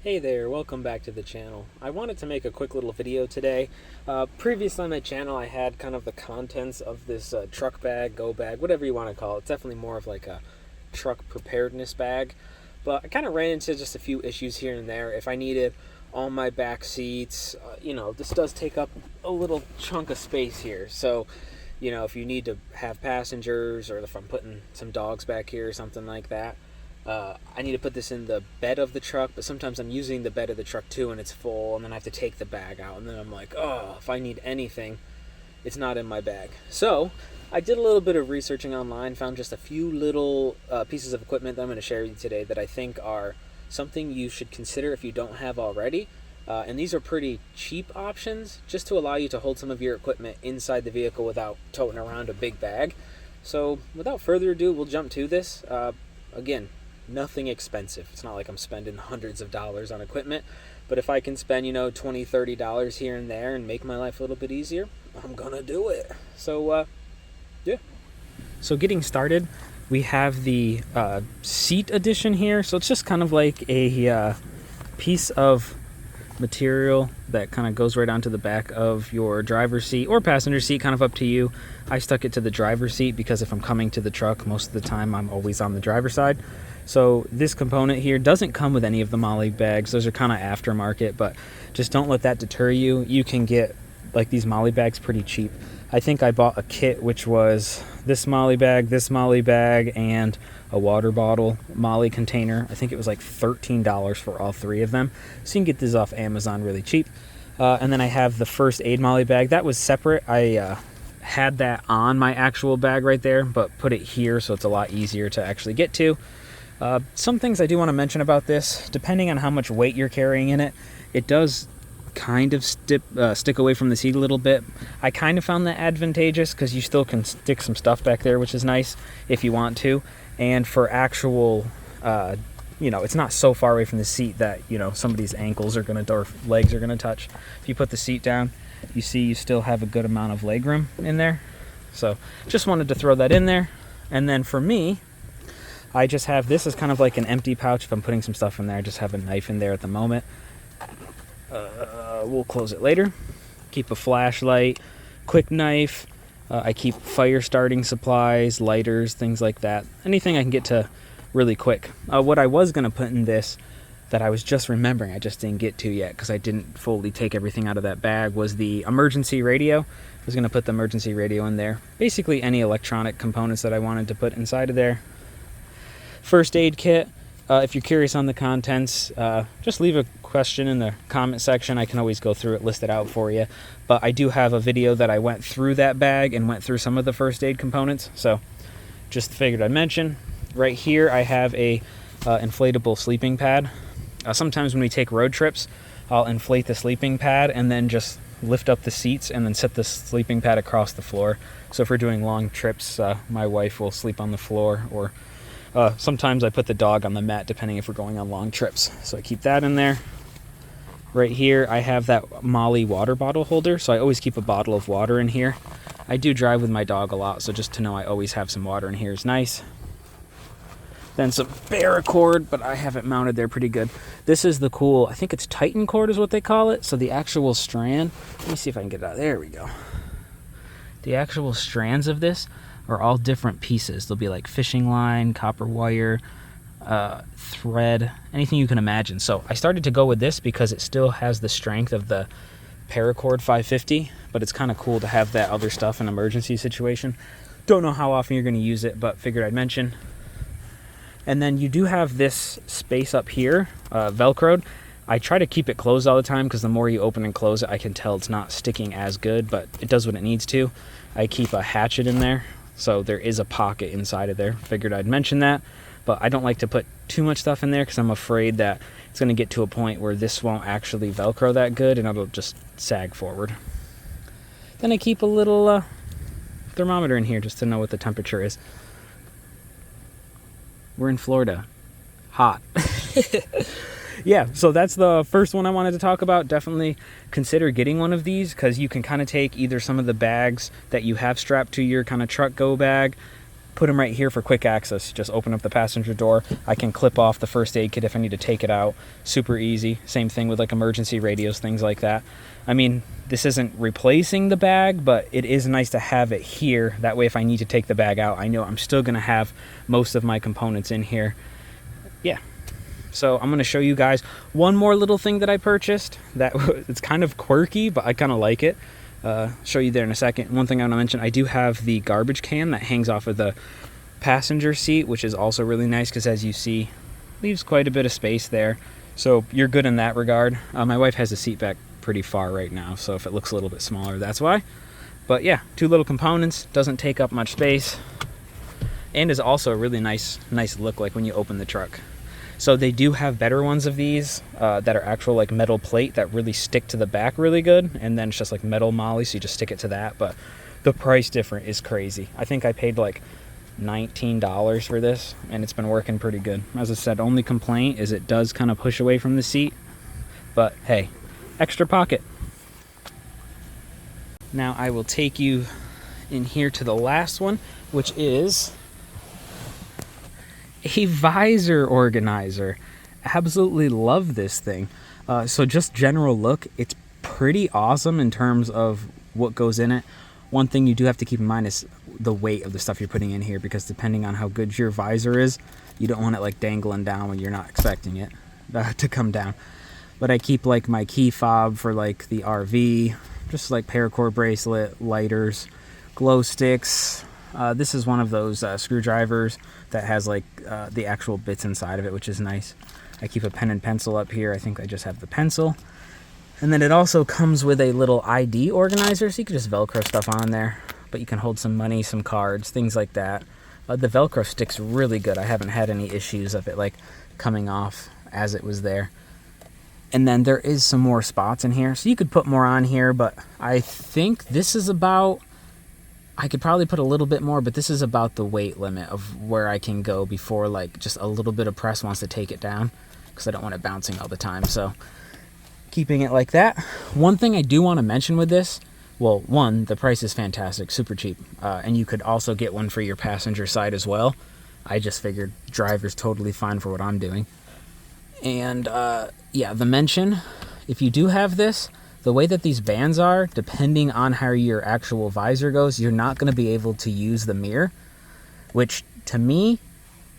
Hey there, welcome back to the channel. I wanted to make a quick little video today. Previously on my channel I had kind of the contents of this truck bag, go bag, whatever you want to call it. It's definitely more of like a truck preparedness bag. But I kind of ran into just a few issues here and there. If I needed all my back seats, this does take up a little chunk of space here. So, if you need to have passengers or if I'm putting some dogs back here or something like that, I need to put this in the bed of the truck, but sometimes I'm using the bed of the truck too and it's full, and then I have to take the bag out, and then I'm like, oh, if I need anything, it's not in my bag. So I did a little bit of researching online, found just a few little pieces of equipment that I'm going to share with you today that I think are something you should consider if you don't have already. And these are pretty cheap options just to allow you to hold some of your equipment inside the vehicle without toting around a big bag. So without further ado, we'll jump to this. Again, nothing expensive. It's not like I'm spending hundreds of dollars on equipment, but if I can spend, $20, $30 here and there and make my life a little bit easier, I'm gonna do it. So, yeah. So getting started, we have the seat edition here. So it's just kind of like a piece of material that kind of goes right onto the back of your driver's seat or passenger seat, kind of up to you. I stuck it to the driver's seat because if I'm coming to the truck, most of the time I'm always on the driver's side. So this component here doesn't come with any of the MOLLE bags. Those are kind of aftermarket, but just don't let that deter you. You can get like these MOLLE bags pretty cheap. I think I bought a kit which was this MOLLE bag, and a water bottle MOLLE container. I think it was like $13 for all three of them. So you can get this off Amazon really cheap. And then I have the first aid MOLLE bag. That was separate. I had that on my actual bag right there, but put it here so it's a lot easier to actually get to. Some things I do want to mention about this, depending on how much weight you're carrying in it, it does kind of stick away from the seat a little bit. I kind of found that advantageous because you still can stick some stuff back there, which is nice if you want to. And for actual, it's not so far away from the seat that, somebody's ankles are going to, or legs are going to touch. If you put the seat down, you see you still have a good amount of leg room in there. So just wanted to throw that in there. And then for me, I just have this as kind of like an empty pouch. If I'm putting some stuff in there, I just have a knife in there at the moment. We'll close it later. Keep a flashlight, quick knife. I keep fire starting supplies, lighters, things like that. Anything I can get to really quick. What I was going to put in this that I was just remembering, I just didn't get to yet because I didn't fully take everything out of that bag, was the emergency radio. I was going to put the emergency radio in there. Basically any electronic components that I wanted to put inside of there. First aid kit. If you're curious on the contents, just leave a question in the comment section. I can always go through it, list it out for you. But I do have a video that I went through that bag and went through some of the first aid components. So just figured I'd mention. Right here I have a inflatable sleeping pad. Sometimes when we take road trips, I'll inflate the sleeping pad and then just lift up the seats and then set the sleeping pad across the floor. So if we're doing long trips, my wife will sleep on the floor, or sometimes I put the dog on the mat depending if we're going on long trips. So I keep that in there. Right here I have that MOLLE water bottle holder, so I always keep a bottle of water in here. I do drive with my dog a lot, so just to know I always have some water in here is nice. Then some paracord, but I have it mounted there pretty good. This is the cool, I think it's Titan cord is what they call it. So the actual strand, let me see if I can get it out. There we go. The actual strands of this are all different pieces. There'll be like fishing line, copper wire, thread, anything you can imagine. So I started to go with this because it still has the strength of the paracord 550, but it's kind of cool to have that other stuff in an emergency situation. Don't know how often you're going to use it, but figured I'd mention. And then you do have this space up here, Velcroed. I try to keep it closed all the time because the more you open and close it, I can tell it's not sticking as good, but it does what it needs to. I keep a hatchet in there, so there is a pocket inside of there. Figured I'd mention that, but I don't like to put too much stuff in there because I'm afraid that it's going to get to a point where this won't actually Velcro that good and it'll just sag forward. Then I keep a little thermometer in here just to know what the temperature is. We're in Florida. Hot. Yeah, so that's the first one I wanted to talk about. Definitely consider getting one of these because you can kind of take either some of the bags that you have strapped to your kind of truck go bag, put them right here for quick access. Just open up the passenger door. I can clip off the first aid kit if I need to take it out. Super easy. Same thing with like emergency radios, things like that. I mean, this isn't replacing the bag, but it is nice to have it here. That way if I need to take the bag out, I know I'm still going to have most of my components in here. Yeah. So I'm going to show you guys one more little thing that I purchased that it's kind of quirky, but I kind of like it. Show you there in a second. One thing I want to mention, I do have the garbage can that hangs off of the passenger seat, which is also really nice because, as you see, leaves quite a bit of space there. So you're good in that regard. My wife has the seat back pretty far right now, so if it looks a little bit smaller, that's why. But yeah, two little components, doesn't take up much space, and is also a really nice look like when you open the truck. So they do have better ones of these that are actual like metal plate that really stick to the back really good, and then it's just like metal molly, so you just stick it to that. But the price difference is crazy. I think I paid like $19 for this, and it's been working pretty good. As I said, only complaint is it does kind of push away from the seat, but hey, extra pocket. Now I will take you in here to the last one, which is a visor organizer. Absolutely love this thing. So just general look, it's pretty awesome in terms of what goes in it. One thing you do have to keep in mind is the weight of the stuff you're putting in here, because depending on how good your visor is, you don't want it like dangling down when you're not expecting it to come down. But I keep like my key fob for like the RV, just like paracord bracelet, lighters, glow sticks. This is one of those screwdrivers that has like the actual bits inside of it, which is nice. I keep a pen and pencil up here. I think I just have the pencil. And then it also comes with a little ID organizer, so you can just Velcro stuff on there. But you can hold some money, some cards, things like that. The Velcro sticks really good. I haven't had any issues of it like coming off as it was there. And then there is some more spots in here, so you could put more on here, but I think this is about, I could probably put a little bit more, but this is about the weight limit of where I can go before like just a little bit of press wants to take it down, because I don't want it bouncing all the time. So keeping it like that. One thing I do want to mention with this, well, one, the price is fantastic, super cheap, and you could also get one for your passenger side as well. I just figured driver's totally fine for what I'm doing. And yeah, the mention, if you do have this, the way that these bands are, depending on how your actual visor goes, you're not going to be able to use the mirror, which to me,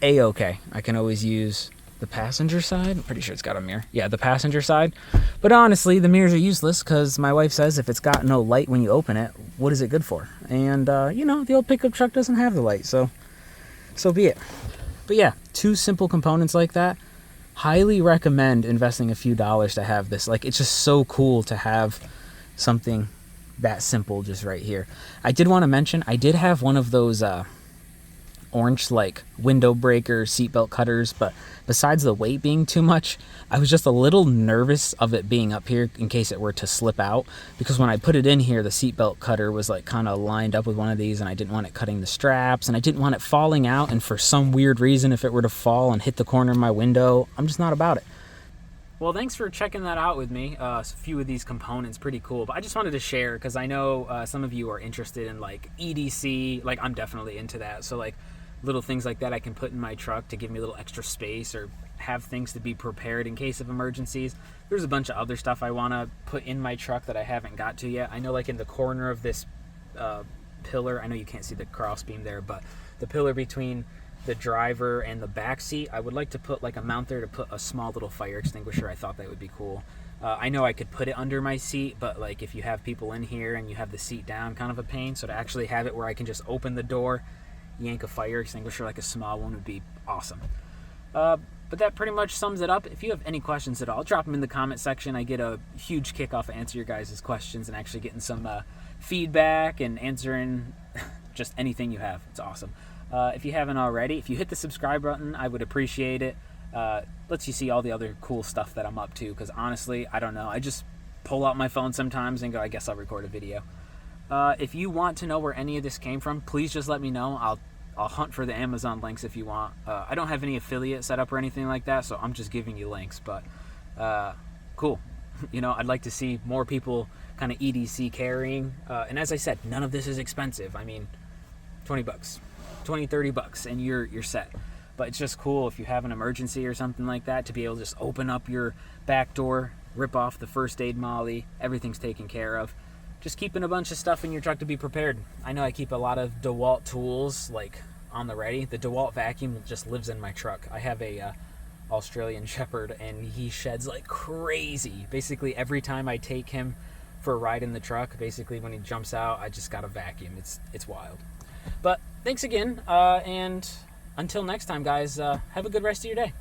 A-okay. I can always use the passenger side. I'm pretty sure it's got a mirror. Yeah, the passenger side. But honestly, the mirrors are useless because my wife says if it's got no light when you open it, what is it good for? And, you know, the old pickup truck doesn't have the light, so be it. But yeah, two simple components like that. Highly recommend investing a few dollars to have this. Like, it's just so cool to have something that simple just right here. I did want to mention, I did have one of those orange like window breaker seatbelt cutters, but besides the weight being too much, I was just a little nervous of it being up here in case it were to slip out, because when I put it in here, the seatbelt cutter was like kind of lined up with one of these, and I didn't want it cutting the straps, and I didn't want it falling out, and for some weird reason, if it were to fall and hit the corner of my window, I'm just not about it. Well, thanks for checking that out with me. A few of these components, pretty cool. But I just wanted to share because I know some of you are interested in like EDC. Like, I'm definitely into that. So like little things like that I can put in my truck to give me a little extra space, or have things to be prepared in case of emergencies. There's a bunch of other stuff I want to put in my truck that I haven't got to yet. I know like in the corner of this pillar, I know you can't see the cross beam there, but the pillar between the driver and the back seat, I would like to put like a mount there to put a small little fire extinguisher. I thought that would be cool. I know I could put it under my seat, but like if you have people in here and you have the seat down, kind of a pain. So to actually have it where I can just open the door, yank a fire extinguisher, like a small one, would be awesome. But that pretty much sums it up. If you have any questions at all, drop them in the comment section. I get a huge kick off of answering your guys' questions and actually getting some feedback and answering just anything you have. It's awesome. If you haven't already, if you hit the subscribe button, I would appreciate it. Lets you see all the other cool stuff that I'm up to, because honestly, I don't know. I just pull out my phone sometimes and go, I guess I'll record a video. If you want to know where any of this came from, please just let me know. I'll hunt for the Amazon links if you want. I don't have any affiliate set up or anything like that, so I'm just giving you links. But cool. You know, I'd like to see more people kind of EDC carrying. And as I said, none of this is expensive. I mean, $20. 20, 30 bucks and you're set. But it's just cool if you have an emergency or something like that to be able to just open up your back door, rip off the first aid molly, everything's taken care of. Just keeping a bunch of stuff in your truck to be prepared. I know I keep a lot of DeWalt tools like on the ready. The DeWalt vacuum just lives in my truck. I have a Australian Shepherd and he sheds like crazy. Basically every time I take him for a ride in the truck, basically when he jumps out, I just got a vacuum. It's wild. But thanks again, and until next time, guys, have a good rest of your day.